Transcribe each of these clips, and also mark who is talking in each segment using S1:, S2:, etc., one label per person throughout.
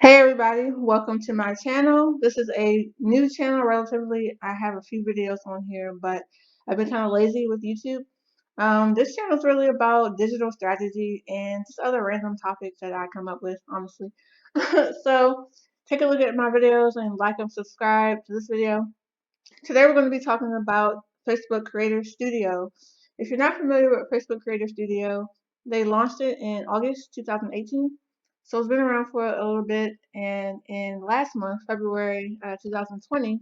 S1: Hey everybody, welcome to my channel. This is a new channel relatively. I have a few videos on here, but I've been kind of lazy with YouTube. This channel is really about digital strategy and just other random topics that I come up with, honestly. So take a look at my videos and like and subscribe to this video. Today we're going to be talking about Facebook Creator Studio. If you're not familiar with Facebook Creator Studio, they launched it in August 2018. So it's been around for a little bit, and in last month, February 2020,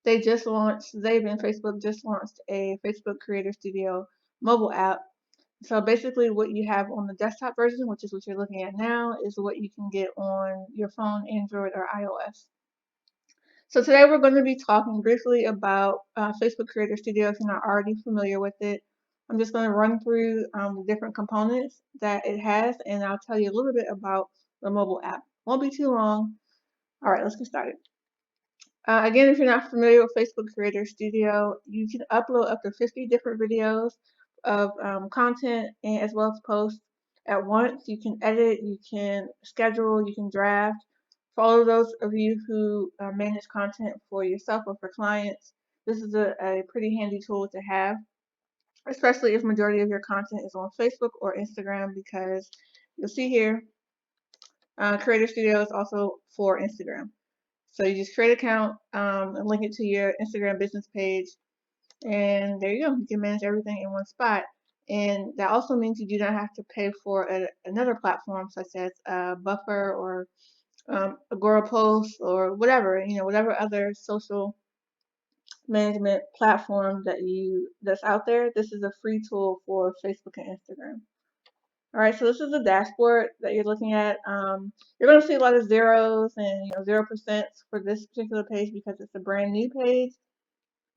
S1: Facebook just launched a Facebook Creator Studio mobile app. So basically what you have on the desktop version, which is what you're looking at now, is what you can get on your phone, Android or iOS. So today we're going to be talking briefly about Facebook Creator Studio if you're not already familiar with it. I'm just going to run through the different components that it has, and I'll tell you a little bit about the mobile app. Won't be too long. All right, let's get started. Again, if you're not familiar with Facebook Creator Studio, you can upload up to 50 different videos of content and as well as posts at once. You can edit, you can schedule, you can draft. For all of those of you who manage content for yourself or for clients, this is a pretty handy tool to have, especially if majority of your content is on Facebook or Instagram, because you'll see here, Creator Studio is also for Instagram. So you just create an account and link it to your Instagram business page, and there you go. You can manage everything in one spot. And that also means you do not have to pay for another platform such as Buffer or Agora Post or whatever, whatever other social management platform that's out there. This is a free tool for Facebook and Instagram. All right, so this is the dashboard that you're looking at. You're going to see a lot of zeros and 0% for this particular page because it's a brand new page,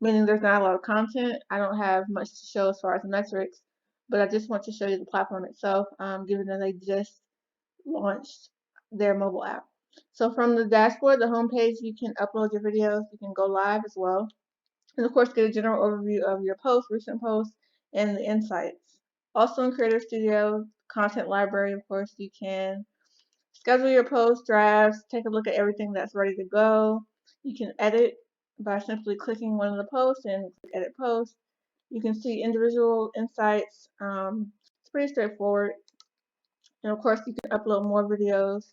S1: meaning there's not a lot of content. I don't have much to show as far as metrics, but I just want to show you the platform itself, given that they just launched their mobile app. So from the dashboard, the home page, you can upload your videos. You can go live as well. And of course, get a general overview of your posts, recent posts, and the insights. Also in Creator Studio, content library, of course, you can schedule your post drafts, take a look at everything that's ready to go. You can edit by simply clicking one of the posts and click edit post. You can see individual insights. It's pretty straightforward. And of course, you can upload more videos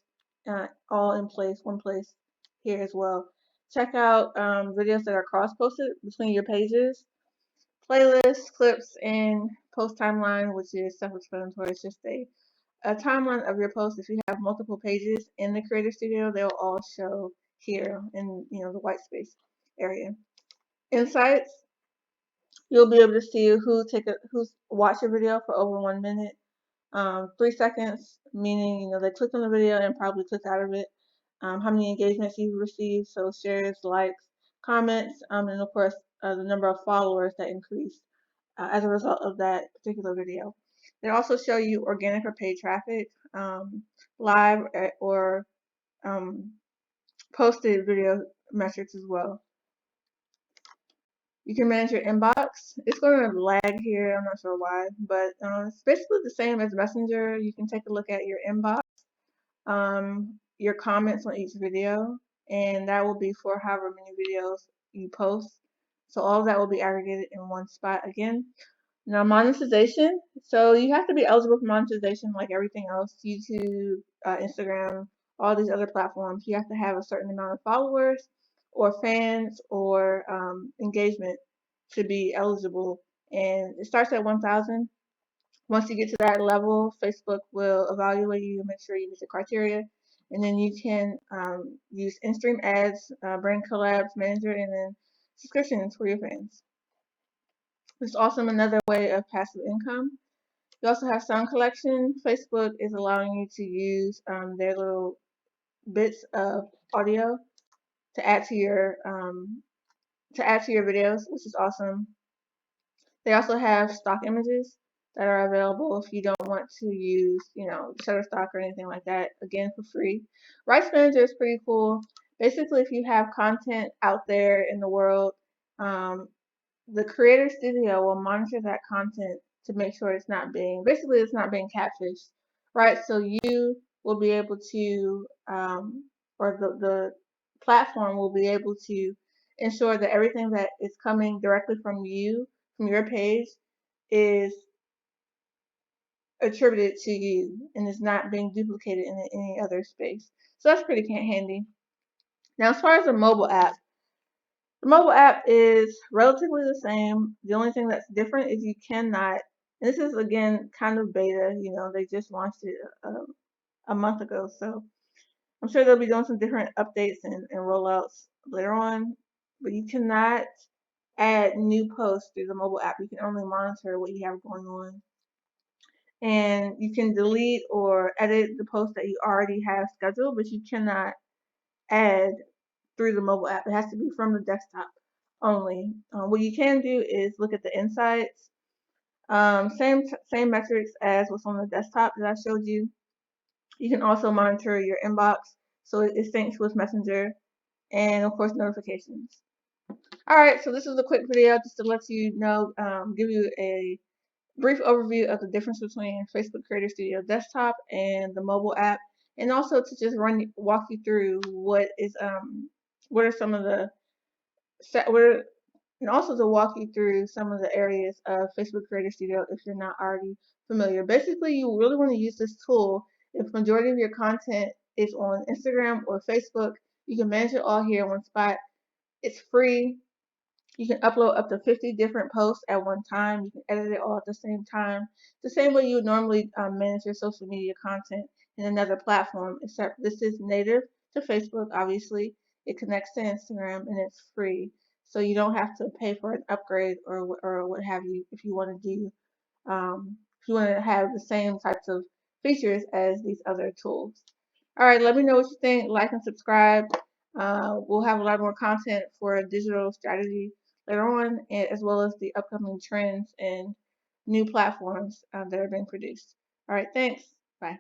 S1: all in one place here as well. Check out videos that are cross-posted between your pages, playlists, clips, and post timeline, which is self-explanatory. It's just a timeline of your post. If you have multiple pages in the Creator Studio, they'll all show here in the white space area. Insights, you'll be able to see who's watched your video for over 1 minute. 3 seconds, meaning they clicked on the video and probably clicked out of it. How many engagements you've received, so shares, likes, comments, and of course the number of followers that increased as a result of that particular video. They also show you organic or paid traffic, live or posted video metrics as well. You can manage your inbox. It's going to lag here. I'm not sure why, but it's basically the same as Messenger. You can take a look at your inbox, your comments on each video, and that will be for however many videos you post. So all of that will be aggregated in one spot again. Now monetization. So you have to be eligible for monetization like everything else. YouTube, Instagram, all these other platforms. You have to have a certain amount of followers or fans or engagement to be eligible. And it starts at 1,000. Once you get to that level, Facebook will evaluate you and make sure you meet the criteria. And then you can use in-stream ads, brand collabs, manager, and then subscriptions for your fans. It's also another way of passive income. You also have sound collection. Facebook is allowing you to use their little bits of audio to add to your videos, which is awesome. They also have stock images that are available if you don't want to use, Shutterstock or anything like that. Again, for free. Rights Manager is pretty cool. Basically, if you have content out there in the world, the Creator Studio will monitor that content to make sure it's not being catfished, right? So you will be able to, or the platform will be able to ensure that everything that is coming directly from you, from your page, is attributed to you and is not being duplicated in any other space. So that's pretty handy. Now, as far as the mobile app is relatively the same. The only thing that's different is you cannot, and this is again kind of beta, they just launched it a month ago. So I'm sure they'll be doing some different updates and rollouts later on, but you cannot add new posts through the mobile app. You can only monitor what you have going on. And you can delete or edit the posts that you already have scheduled, but you cannot add through the mobile app. It has to be from the desktop only. What you can do is look at the insights. Same metrics as what's on the desktop that I showed you. You can also monitor your inbox, so it syncs with Messenger, and of course notifications. All right, so this is a quick video just to let you know, give you a brief overview of the difference between Facebook Creator Studio Desktop and the mobile app, and also to just walk you through what are some of the and also to walk you through some of the areas of Facebook Creator Studio if you're not already familiar. Basically, you really want to use this tool if majority of your content is on Instagram or Facebook. You can manage it all here in one spot. It's free. You can upload up to 50 different posts at one time. You can edit it all at the same time. The same way you would normally manage your social media content in another platform, except this is native to Facebook, obviously. It connects to Instagram and it's free. So you don't have to pay for an upgrade or what have you if you want to do if you want to have the same types of features as these other tools. All right, let me know what you think. Like and subscribe. We'll have a lot more content for digital strategy later on, as well as the upcoming trends and new platforms that are being produced. All right, thanks. Bye.